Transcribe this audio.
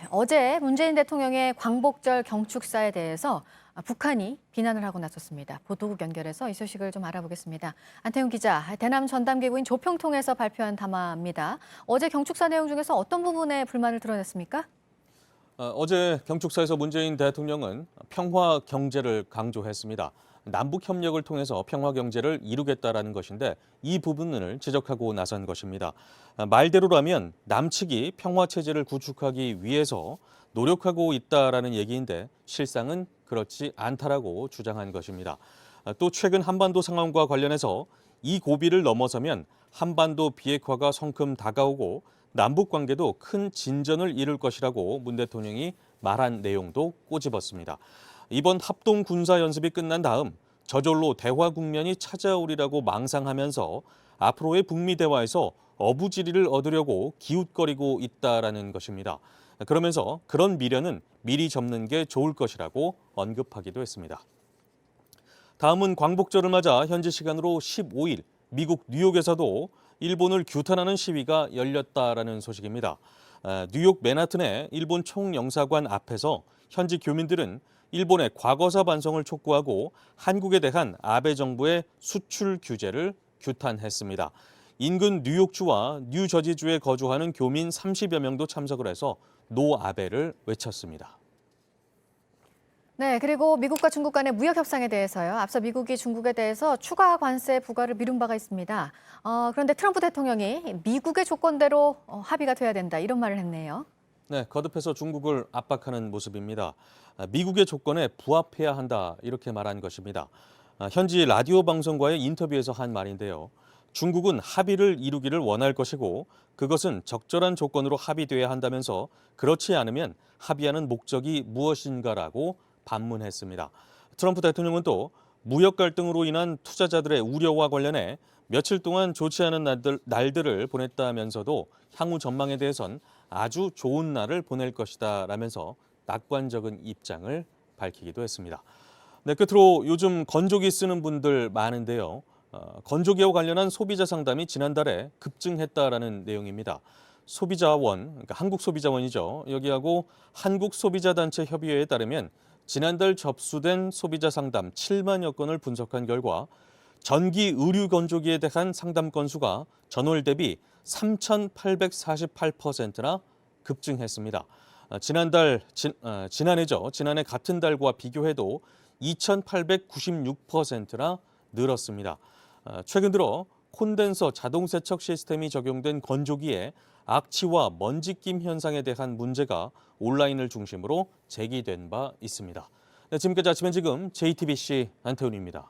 어제 문재인 대통령의 광복절 경축사에 대해서 북한이 비난을 하고 나섰습니다. 보도국 연결해서 이 소식을 좀 알아보겠습니다. 안태훈 기자, 대남 전담기구인 조평통에서 발표한 담화입니다. 어제 경축사 내용 중에서 어떤 부분에 불만을 드러냈습니까? 어제 경축사에서 문재인 대통령은 평화 경제를 강조했습니다. 남북 협력을 통해서 평화 경제를 이루겠다라는 것인데 이 부분을 지적하고 나선 것입니다. 말대로라면 남측이 평화 체제를 구축하기 위해서 노력하고 있다라는 얘기인데 실상은 그렇지 않다라고 주장한 것입니다. 또 최근 한반도 상황과 관련해서 이 고비를 넘어서면 한반도 비핵화가 성큼 다가오고 남북 관계도 큰 진전을 이룰 것이라고 문 대통령이 말한 내용도 꼬집었습니다. 이번 합동 군사 연습이 끝난 다음 저절로 대화 국면이 찾아오리라고 망상하면서 앞으로의 북미 대화에서 어부지리를 얻으려고 기웃거리고 있다라는 것입니다. 그러면서 그런 미련은 미리 접는 게 좋을 것이라고 언급하기도 했습니다. 다음은 광복절을 맞아 현지 시간으로 15일 미국 뉴욕에서도 일본을 규탄하는 시위가 열렸다라는 소식입니다. 뉴욕 맨하튼의 일본 총영사관 앞에서 현지 교민들은 일본의 과거사 반성을 촉구하고 한국에 대한 아베 정부의 수출 규제를 규탄했습니다. 인근 뉴욕주와 뉴저지주에 거주하는 교민 30여 명도 참석을 해서 노 아베를 외쳤습니다. 네, 그리고 미국과 중국 간의 무역 협상에 대해서요. 앞서 미국이 중국에 대해서 추가 관세 부과를 미룬 바가 있습니다. 그런데 트럼프 대통령이 미국의 조건대로 합의가 돼야 된다 이런 말을 했네요. 네, 거듭해서 중국을 압박하는 모습입니다. 미국의 조건에 부합해야 한다 이렇게 말한 것입니다. 현지 라디오 방송과의 인터뷰에서 한 말인데요. 중국은 합의를 이루기를 원할 것이고 그것은 적절한 조건으로 합의돼야 한다면서 그렇지 않으면 합의하는 목적이 무엇인가라고 반문했습니다. 트럼프 대통령은 또 무역 갈등으로 인한 투자자들의 우려와 관련해 며칠 동안 좋지 않은 날들을 보냈다면서도 향후 전망에 대해선 아주 좋은 날을 보낼 것이다 라면서 낙관적인 입장을 밝히기도 했습니다. 네, 끝으로 요즘 건조기 쓰는 분들 많은데요. 건조기와 관련한 소비자 상담이 지난달에 급증했다라는 내용입니다. 소비자원, 그러니까 한국소비자원이죠. 여기하고 한국소비자단체 협의회에 따르면 지난달 접수된 소비자 상담 7만여 건을 분석한 결과 전기 의류 건조기에 대한 상담 건수가 전월 대비 3,848%나 급증했습니다. 지난해 같은 달과 비교해도 2,896%나 늘었습니다. 최근 들어 콘덴서 자동 세척 시스템이 적용된 건조기에 악취와 먼지낌 현상에 대한 문제가 온라인을 중심으로 제기된 바 있습니다. 네, 지금까지 아침엔 지금 JTBC 안태훈입니다.